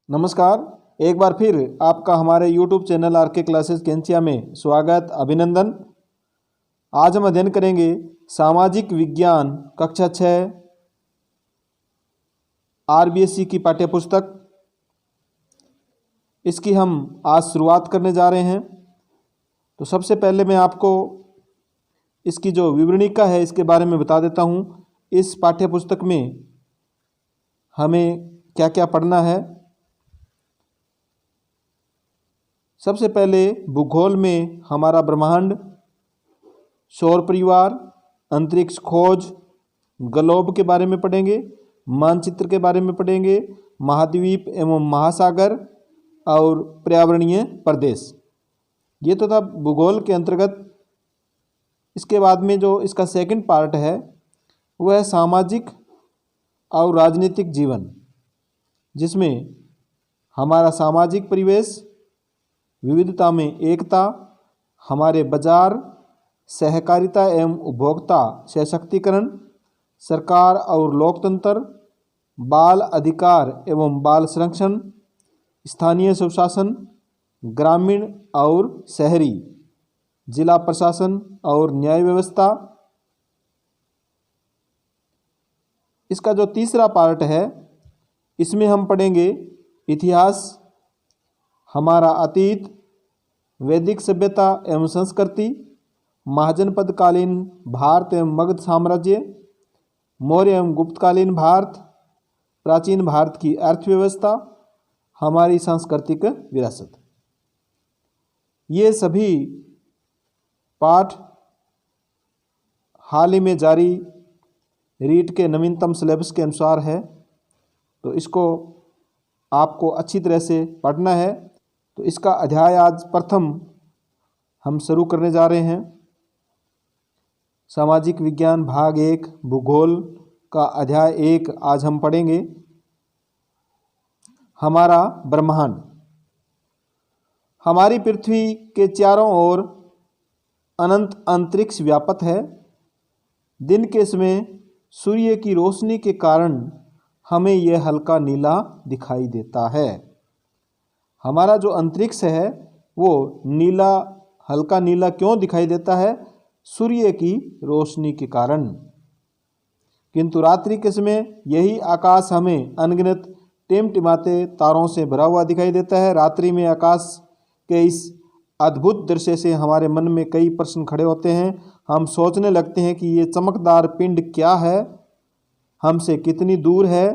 नमस्कार। एक बार फिर आपका हमारे YouTube चैनल आर.के. क्लासेस कैंचिया में स्वागत अभिनंदन। आज हम अध्ययन करेंगे सामाजिक विज्ञान कक्षा 6 RBSc की पाठ्यपुस्तक। इसकी हम आज शुरुआत करने जा रहे हैं। तो सबसे पहले मैं आपको इसकी जो विवरणिका है इसके बारे में बता देता हूँ। इस पाठ्यपुस्तक में हमें क्या क्या पढ़ना है। सबसे पहले भूगोल में हमारा ब्रह्मांड, सौर परिवार, अंतरिक्ष खोज, ग्लोब के बारे में पढ़ेंगे, मानचित्र के बारे में पढ़ेंगे, महाद्वीप एवं महासागर और पर्यावरणीय प्रदेश। ये तो था भूगोल के अंतर्गत। इसके बाद में जो इसका सेकंड पार्ट है वह है सामाजिक और राजनीतिक जीवन, जिसमें हमारा सामाजिक परिवेश, विविधता में एकता, हमारे बाजार, सहकारिता एवं उपभोक्ता सशक्तिकरण, सरकार और लोकतंत्र, बाल अधिकार एवं बाल संरक्षण, स्थानीय सुशासन, ग्रामीण और शहरी, जिला प्रशासन और न्याय व्यवस्था। इसका जो तीसरा पार्ट है इसमें हम पढ़ेंगे इतिहास, हमारा अतीत, वैदिक सभ्यता एवं संस्कृति, महाजनपदकालीन भारत एवं मगध साम्राज्य, मौर्य एवं गुप्तकालीन भारत, प्राचीन भारत की अर्थव्यवस्था, हमारी सांस्कृतिक विरासत। ये सभी पाठ हाल ही में जारी रीट के नवीनतम सिलेबस के अनुसार है, तो इसको आपको अच्छी तरह से पढ़ना है। तो इसका अध्याय आज प्रथम हम शुरू करने जा रहे हैं। सामाजिक विज्ञान भाग 1 भूगोल का अध्याय 1 आज हम पढ़ेंगे। हमारा ब्रह्मांड। हमारी पृथ्वी के चारों ओर अनंत अंतरिक्ष व्याप्त है। दिन के समय सूर्य की रोशनी के कारण हमें यह हल्का नीला दिखाई देता है। हमारा जो अंतरिक्ष है वो नीला, हल्का नीला क्यों दिखाई देता है? सूर्य की रोशनी के कारण। किंतु रात्रि के समय यही आकाश हमें अनगिनत टिमटिमाते तारों से भरा हुआ दिखाई देता है। रात्रि में आकाश के इस अद्भुत दृश्य से हमारे मन में कई प्रश्न खड़े होते हैं। हम सोचने लगते हैं कि ये चमकदार पिंड क्या है, हमसे कितनी दूर है,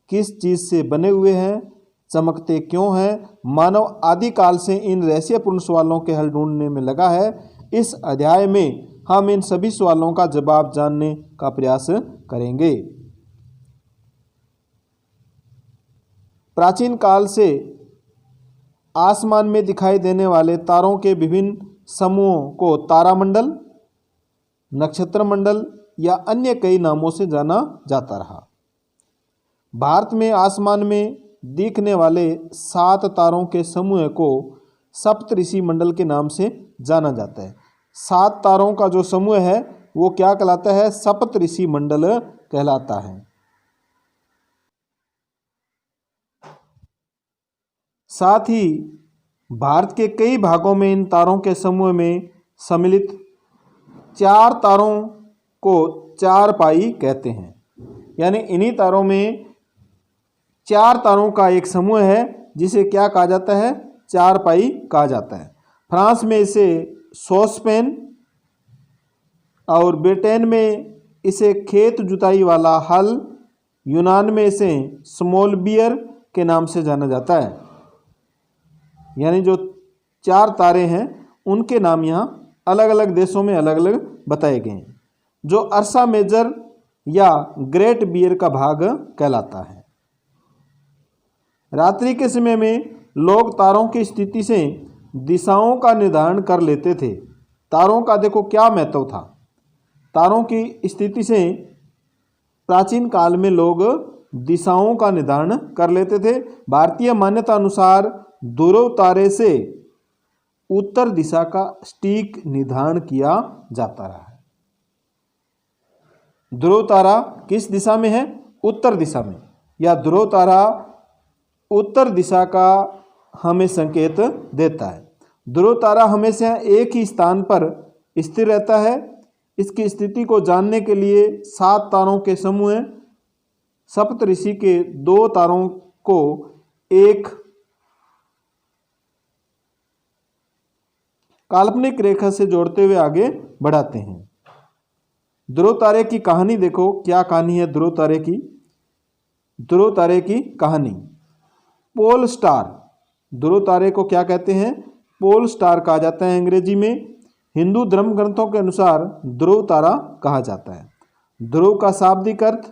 किस चीज़ से बने हुए हैं, चमकते क्यों हैं। मानव आदिकाल से इन रहस्यपूर्ण सवालों के हल ढूंढने में लगा है। इस अध्याय में हम इन सभी सवालों का जवाब जानने का प्रयास करेंगे। प्राचीन काल से आसमान में दिखाई देने वाले तारों के विभिन्न समूहों को तारामंडल, नक्षत्र मंडल या अन्य कई नामों से जाना जाता रहा। भारत में आसमान में दिखने वाले 7 तारों के समूह को सप्तऋषि मंडल के नाम से जाना जाता है। 7 तारों का जो समूह है वो क्या कहलाता है? सप्तऋषि मंडल कहलाता है। साथ ही भारत के कई भागों में इन तारों के समूह में सम्मिलित 4 तारों को चार पाई कहते हैं। यानी इन्हीं तारों में 4 तारों का एक समूह है जिसे क्या कहा जाता है? 4 पाई कहा जाता है। फ्रांस में इसे सोस्पेन और ब्रिटेन में इसे खेत जुताई वाला हल, यूनान में इसे स्मॉल बियर के नाम से जाना जाता है। यानी जो 4 तारे हैं उनके नाम यहाँ अलग अलग देशों में अलग अलग बताए गए हैं। जो अर्सा मेजर या ग्रेट बियर का भाग कहलाता है। रात्रि के समय में लोग तारों की स्थिति से दिशाओं का निर्धारण कर लेते थे। तारों का देखो क्या महत्व था। तारों की स्थिति से प्राचीन काल में लोग दिशाओं का निर्धारण कर लेते थे। भारतीय मान्यता अनुसार ध्रुव तारे से उत्तर दिशा का सटीक निर्धारण किया जाता रहा है। ध्रुव तारा किस दिशा में है? उत्तर दिशा में। या ध्रुव तारा उत्तर दिशा का हमें संकेत देता है। ध्रुव तारा हमेशा एक ही स्थान पर स्थिर रहता है। इसकी स्थिति को जानने के लिए 7 तारों के समूह सप्तऋषि के 2 तारों को एक काल्पनिक रेखा से जोड़ते हुए आगे बढ़ाते हैं। ध्रुव तारे की कहानी देखो, क्या कहानी है ध्रुव तारे की। ध्रुव तारे की कहानी, पोल स्टार। ध्रुव तारे को क्या कहते हैं? पोल स्टार कहा जाता है अंग्रेजी में। हिंदू धर्म ग्रंथों के अनुसार ध्रुव तारा कहा जाता है। ध्रुव का शाब्दिक अर्थ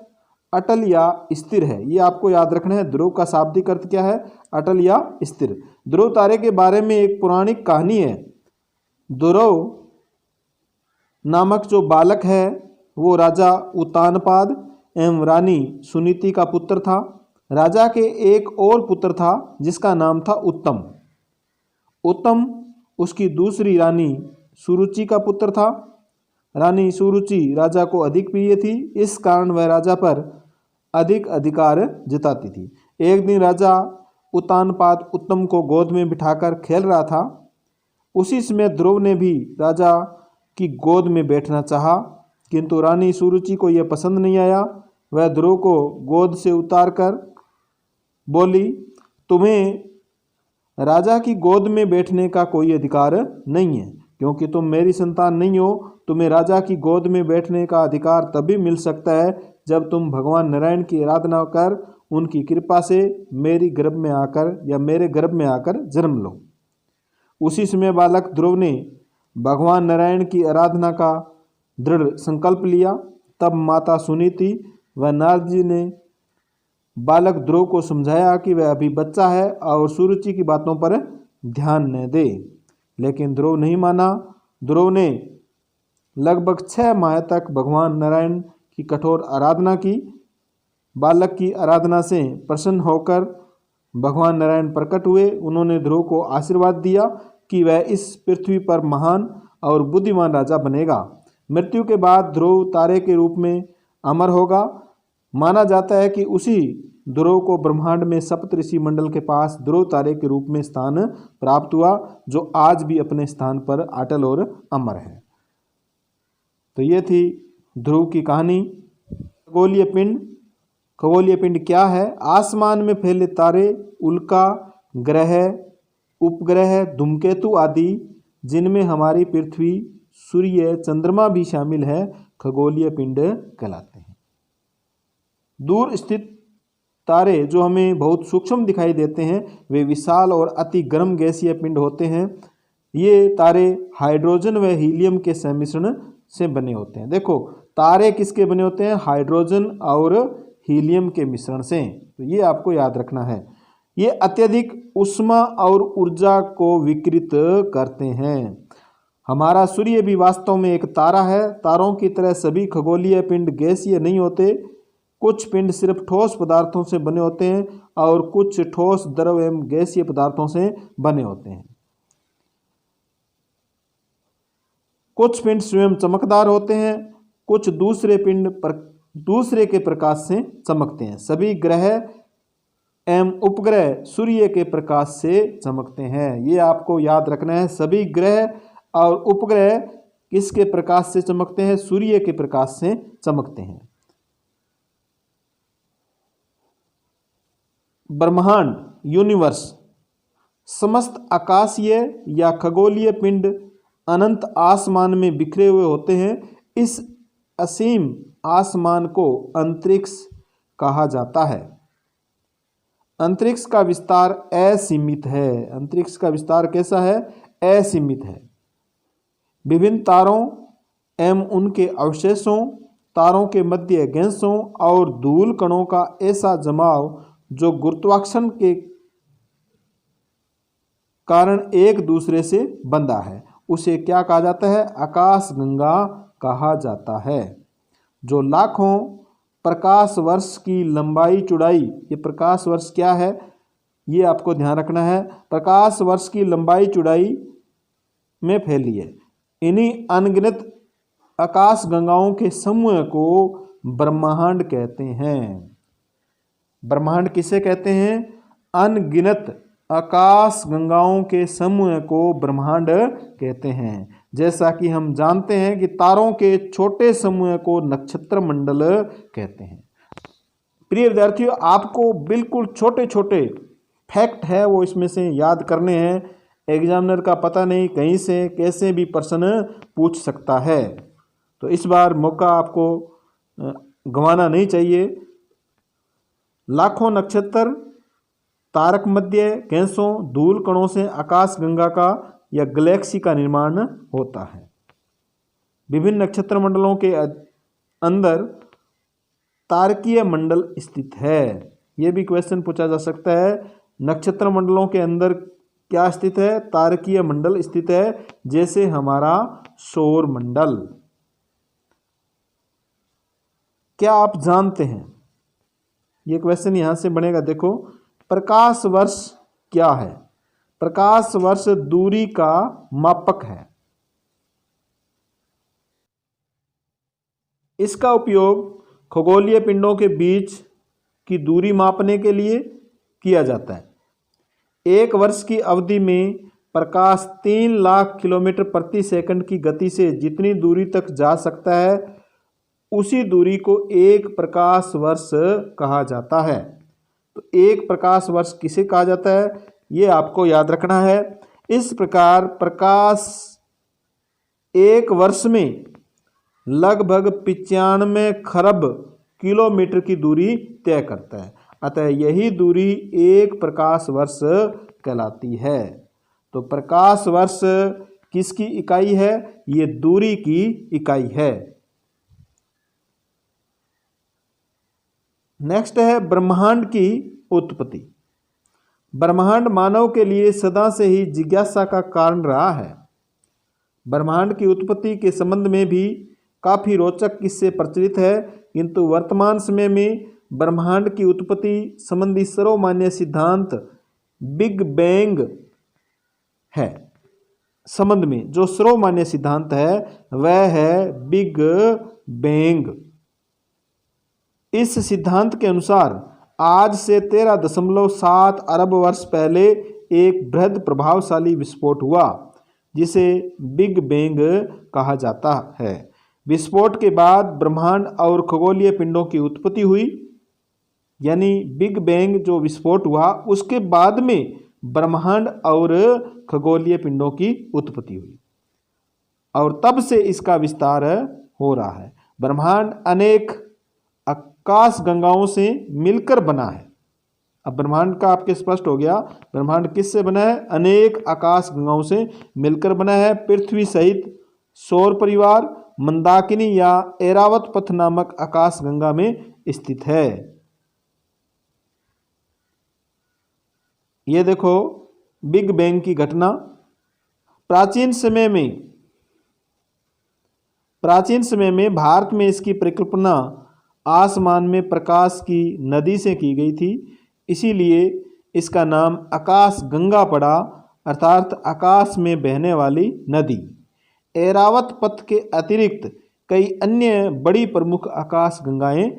अटल या स्थिर है। ये आपको याद रखना है। ध्रुव का शाब्दिक अर्थ क्या है? अटल या स्थिर। ध्रुव तारे के बारे में एक पौराणिक कहानी है। ध्रुव नामक जो बालक है वो राजा उत्तानपाद एवं रानी सुनीति का पुत्र था। राजा के एक और पुत्र था जिसका नाम था उत्तम। उत्तम उसकी दूसरी रानी सुरुचि का पुत्र था। रानी सुरुचि राजा को अधिक प्रिय थी, इस कारण वह राजा पर अधिक अधिकार जताती थी। एक दिन राजा उत्तानपाद उत्तम को गोद में बिठाकर खेल रहा था। उसी समय ध्रुव ने भी राजा की गोद में बैठना चाहा, किंतु रानी सुरुचि को यह पसंद नहीं आया। वह ध्रुव को गोद से उतारकर बोली, तुम्हें राजा की गोद में बैठने का कोई अधिकार नहीं है, क्योंकि तुम मेरी संतान नहीं हो। तुम्हें राजा की गोद में बैठने का अधिकार तभी मिल सकता है जब तुम भगवान नारायण की आराधना कर उनकी कृपा से मेरे गर्भ में आकर जन्म लो। उसी समय बालक ध्रुव ने भगवान नारायण की आराधना का दृढ़ संकल्प लिया। तब माता सुनीति व नारद जी ने बालक ध्रुव को समझाया कि वह अभी बच्चा है और सुरुचि की बातों पर ध्यान न दे, लेकिन ध्रुव नहीं माना। ध्रुव ने लगभग 6 माह तक भगवान नारायण की कठोर आराधना की। बालक की आराधना से प्रसन्न होकर भगवान नारायण प्रकट हुए। उन्होंने ध्रुव को आशीर्वाद दिया कि वह इस पृथ्वी पर महान और बुद्धिमान राजा बनेगा। मृत्यु के बाद ध्रुव तारे के रूप में अमर होगा। माना जाता है कि उसी ध्रुव को ब्रह्मांड में सप्तऋषि मंडल के पास ध्रुव तारे के रूप में स्थान प्राप्त हुआ, जो आज भी अपने स्थान पर अटल और अमर है। तो ये थी ध्रुव की कहानी। खगोलीय पिंड। खगोलीय पिंड क्या है? आसमान में फैले तारे, उल्का, ग्रह, उपग्रह, धूमकेतु आदि, जिनमें हमारी पृथ्वी, सूर्य, चंद्रमा भी शामिल है, खगोलीय पिंड कहलाते हैं। दूर स्थित तारे जो हमें बहुत सूक्ष्म दिखाई देते हैं, वे विशाल और अति गर्म गैसीय पिंड होते हैं। ये तारे हाइड्रोजन व हीलियम के सम्मिश्रण से बने होते हैं। देखो, तारे किसके बने होते हैं? हाइड्रोजन और हीलियम के मिश्रण से। तो ये आपको याद रखना है। ये अत्यधिक ऊष्मा और ऊर्जा को विकिरित करते हैं। हमारा सूर्य भी वास्तव में एक तारा है। तारों की तरह सभी खगोलीय पिंड गैसीय नहीं होते। कुछ पिंड सिर्फ ठोस पदार्थों से बने होते हैं और कुछ ठोस, द्रव एवं गैसीय पदार्थों से बने होते हैं। कुछ पिंड स्वयं चमकदार होते हैं, कुछ दूसरे पिंड दूसरे के प्रकाश से चमकते हैं। सभी ग्रह एवं उपग्रह सूर्य के प्रकाश से चमकते हैं। ये आपको याद रखना है। सभी ग्रह और उपग्रह किसके प्रकाश से चमकते हैं? सूर्य के प्रकाश से चमकते हैं। ब्रह्मांड, यूनिवर्स, समस्त आकाशीय या खगोलीय पिंड अनंत आसमान में बिखरे हुए होते हैं। इस असीम आसमान को अंतरिक्ष कहा जाता है। अंतरिक्ष का विस्तार असीमित है। अंतरिक्ष का विस्तार कैसा है? असीमित है। विभिन्न तारों एवं उनके अवशेषों, तारों के मध्य गैसों और धूल कणों का ऐसा जमाव जो गुरुत्वाकर्षण के कारण एक दूसरे से बंधा है, उसे क्या कहा जाता है? आकाशगंगा कहा जाता है। जो लाखों प्रकाश वर्ष की लंबाई चौड़ाई, ये प्रकाश वर्ष क्या है ये आपको ध्यान रखना है, प्रकाश वर्ष की लंबाई चौड़ाई में फैली है। इन्हीं अनगिनत आकाश गंगाओं के समूह को ब्रह्मांड कहते हैं। ब्रह्मांड किसे कहते हैं? अनगिनत आकाश गंगाओं के समूह को ब्रह्मांड कहते हैं। जैसा कि हम जानते हैं कि तारों के छोटे समूह को नक्षत्र मंडल कहते हैं। प्रिय विद्यार्थियों, आपको बिल्कुल छोटे छोटे फैक्ट है वो इसमें से याद करने हैं। एग्जामिनर का पता नहीं कहीं से कैसे भी प्रश्न पूछ सकता है, तो इस बार मौका आपको गंवाना नहीं चाहिए। लाखों नक्षत्र, तारक मध्य, गैसों, धूल कणों से आकाश गंगा का या गैलेक्सी का निर्माण होता है। विभिन्न नक्षत्र मंडलों के अंदर तारकीय मंडल स्थित है। यह भी क्वेश्चन पूछा जा सकता है। नक्षत्र मंडलों के अंदर क्या स्थित है? तारकीय मंडल स्थित है, जैसे हमारा सौर मंडल। क्या आप जानते हैं, ये क्वेश्चन यहां से बनेगा, देखो, प्रकाश वर्ष क्या है? प्रकाश वर्ष दूरी का मापक है। इसका उपयोग खगोलीय पिंडों के बीच की दूरी मापने के लिए किया जाता है। एक वर्ष की अवधि में प्रकाश 3 लाख किलोमीटर प्रति सेकंड की गति से जितनी दूरी तक जा सकता है, उसी दूरी को एक प्रकाश वर्ष कहा जाता है। तो एक प्रकाश वर्ष किसे कहा जाता है, ये आपको याद रखना है। इस प्रकार प्रकाश एक वर्ष में लगभग 95 खरब किलोमीटर की दूरी तय करता है। अतः यही दूरी एक प्रकाश वर्ष कहलाती है। तो प्रकाश वर्ष किसकी इकाई है? ये दूरी की इकाई है। नेक्स्ट है ब्रह्मांड की उत्पत्ति। ब्रह्मांड मानव के लिए सदा से ही जिज्ञासा का कारण रहा है। ब्रह्मांड की उत्पत्ति के संबंध में भी काफ़ी रोचक किस्से प्रचलित है, किंतु वर्तमान समय में ब्रह्मांड की उत्पत्ति संबंधी सर्वमान्य सिद्धांत बिग बैंग है। संबंध में जो सर्वमान्य सिद्धांत है वह है बिग बैंग। इस सिद्धांत के अनुसार आज से 13.7 अरब वर्ष पहले एक बृहद प्रभावशाली विस्फोट हुआ, जिसे बिग बैंग कहा जाता है। विस्फोट के बाद ब्रह्मांड और खगोलीय पिंडों की उत्पत्ति हुई। यानी बिग बैंग जो विस्फोट हुआ उसके बाद में ब्रह्मांड और खगोलीय पिंडों की उत्पत्ति हुई, और तब से इसका विस्तार हो रहा है। ब्रह्मांड अनेक आकाश गंगाओं से मिलकर बना है। अब ब्रह्मांड का आपके स्पष्ट हो गया, ब्रह्मांड किससे बना है? अनेक आकाश गंगाओं से मिलकर बना है। पृथ्वी सहित सौर परिवार मंदाकिनी या ऐरावत पथ नामक आकाश गंगा में स्थित है। ये देखो बिग बैंग की घटना। प्राचीन समय में भारत में इसकी परिकल्पना आसमान में प्रकाश की नदी से की गई थी, इसीलिए इसका नाम आकाश गंगा पड़ा, अर्थात आकाश में बहने वाली नदी। ऐरावत पथ के अतिरिक्त कई अन्य बड़ी प्रमुख आकाश गंगाएं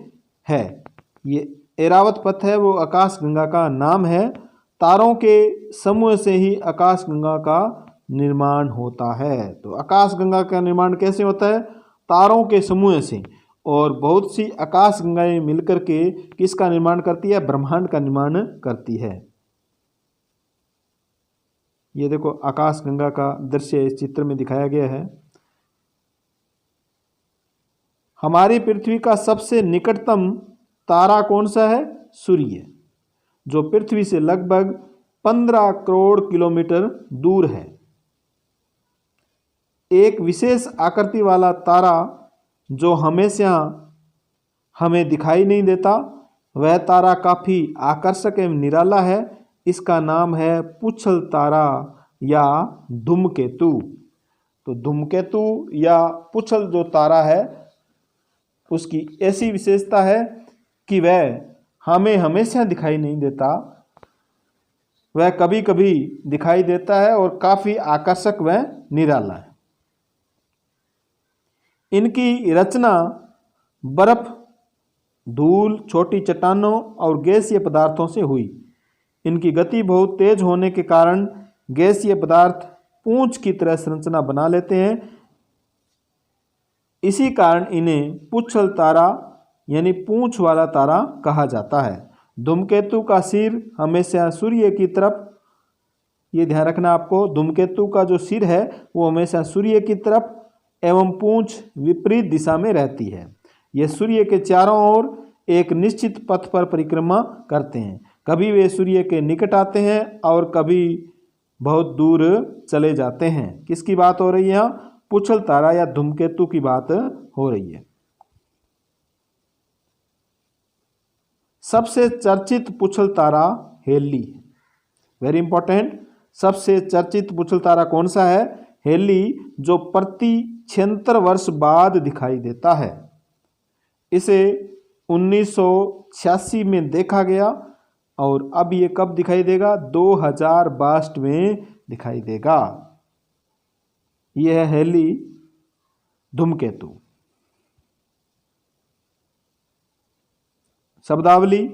हैं। ये ऐरावत पथ है वो आकाश गंगा का नाम है। तारों के समूह से ही आकाश गंगा का निर्माण होता है। तो आकाश गंगा का निर्माण कैसे होता है? तारों के समूह से। और बहुत सी आकाश गंगाएं मिलकर के किसका निर्माण करती है? ब्रह्मांड का निर्माण करती है। ये देखो आकाश गंगा का दृश्य इस चित्र में दिखाया गया है। हमारी पृथ्वी का सबसे निकटतम तारा कौन सा है? सूर्य, जो पृथ्वी से लगभग 15 करोड़ किलोमीटर दूर है। एक विशेष आकृति वाला तारा जो हमेशा हमें दिखाई नहीं देता, वह तारा काफ़ी आकर्षक एवं निराला है। इसका नाम है पुच्छल तारा या धूमकेतु। तो धूमकेतु या पुच्छल जो तारा है उसकी ऐसी विशेषता है कि वह हमें हमेशा दिखाई नहीं देता, वह कभी कभी दिखाई देता है और काफ़ी आकर्षक व निराला है। इनकी रचना बर्फ, धूल, छोटी चट्टानों और गैसीय पदार्थों से हुई। इनकी गति बहुत तेज होने के कारण गैसीय पदार्थ पूंछ की तरह संरचना बना लेते हैं। इसी कारण इन्हें पुच्छल तारा यानी पूंछ वाला तारा कहा जाता है। धूमकेतु का सिर हमेशा सूर्य की तरफ, ये ध्यान रखना आपको, धूमकेतु का जो सिर है वो हमेशा सूर्य की तरफ एवं पूंछ विपरीत दिशा में रहती है। ये सूर्य के चारों ओर एक निश्चित पथ पर परिक्रमा करते हैं। कभी वे सूर्य के निकट आते हैं और कभी बहुत दूर चले जाते हैं। किसकी बात हो रही है यहाँ? पुच्छल तारा या धूमकेतु की बात हो रही है। सबसे चर्चित पुच्छल तारा हेली, वेरी इंपॉर्टेंट। सबसे चर्चित पुच्छल तारा कौन सा है? हेली, जो प्रति 76 वर्ष बाद दिखाई देता है। इसे 1986 में देखा गया और अब ये कब दिखाई देगा? 2062 में दिखाई देगा। यह है हेली धूमकेतु। शब्दावली: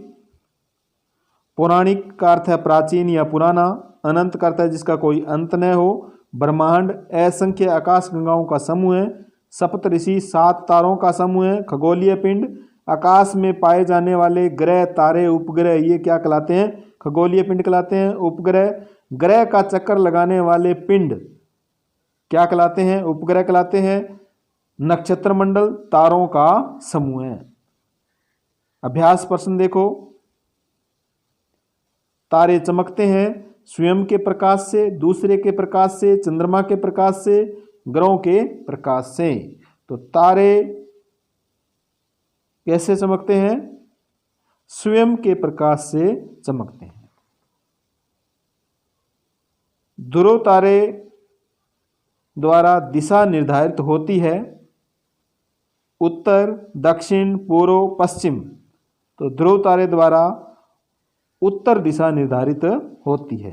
पौराणिक का अर्थ है प्राचीन या पुराना। अनंत का अर्थ है जिसका कोई अंत न हो। ब्रह्मांड असंख्य आकाश गंगाओं का समूह है। सप्तऋषि 7 तारों का समूह है। खगोलीय पिंड, आकाश में पाए जाने वाले ग्रह, तारे, उपग्रह, ये क्या कहलाते हैं? खगोलीय पिंड कहलाते हैं। उपग्रह, ग्रह का चक्कर लगाने वाले पिंड क्या कहलाते हैं? उपग्रह कहलाते हैं। नक्षत्र मंडल तारों का समूह है। अभ्यास प्रश्न देखो। तारे चमकते हैं स्वयं के प्रकाश से, दूसरे के प्रकाश से, चंद्रमा के प्रकाश से, ग्रहों के प्रकाश से। तो तारे कैसे चमकते हैं? स्वयं के प्रकाश से चमकते हैं। ध्रुव तारे द्वारा दिशा निर्धारित होती है। उत्तर, दक्षिण, पूर्व, पश्चिम। तो ध्रुव तारे द्वारा उत्तर दिशा निर्धारित होती है।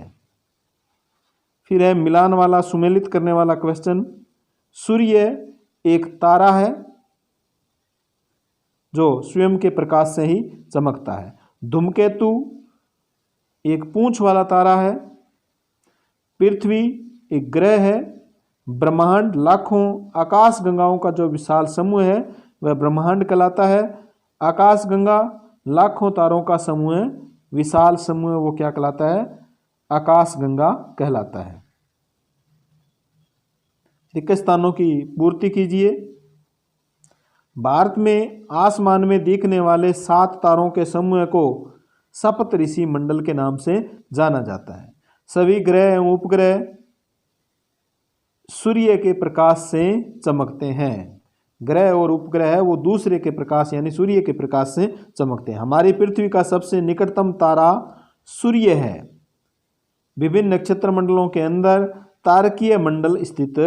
फिर है मिलान वाला, सुमेलित करने वाला क्वेश्चन। सूर्य एक तारा है जो स्वयं के प्रकाश से ही चमकता है। धूमकेतु एक पूंछ वाला तारा है। पृथ्वी एक ग्रह है। ब्रह्मांड लाखों आकाश गंगाओं का जो विशाल समूह है वह ब्रह्मांड कहलाता है। आकाश गंगा लाखों तारों का समूह है, विशाल समूह, वो क्या कहलाता है? आकाश गंगा कहलाता है। रिक्त स्थानों की पूर्ति कीजिए। भारत में आसमान में दिखने वाले 7 तारों के समूह को सप्तऋषि मंडल के नाम से जाना जाता है। सभी ग्रह एवं उपग्रह सूर्य के प्रकाश से चमकते हैं। ग्रह और उपग्रह है वो दूसरे के प्रकाश यानी सूर्य के प्रकाश से चमकते हैं। हमारी पृथ्वी का सबसे निकटतम तारा सूर्य है। विभिन्न नक्षत्र मंडलों के अंदर तारकीय मंडल स्थित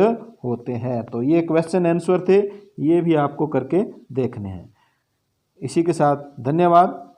होते हैं। तो ये क्वेश्चन आंसर थे, ये भी आपको करके देखने हैं। इसी के साथ धन्यवाद।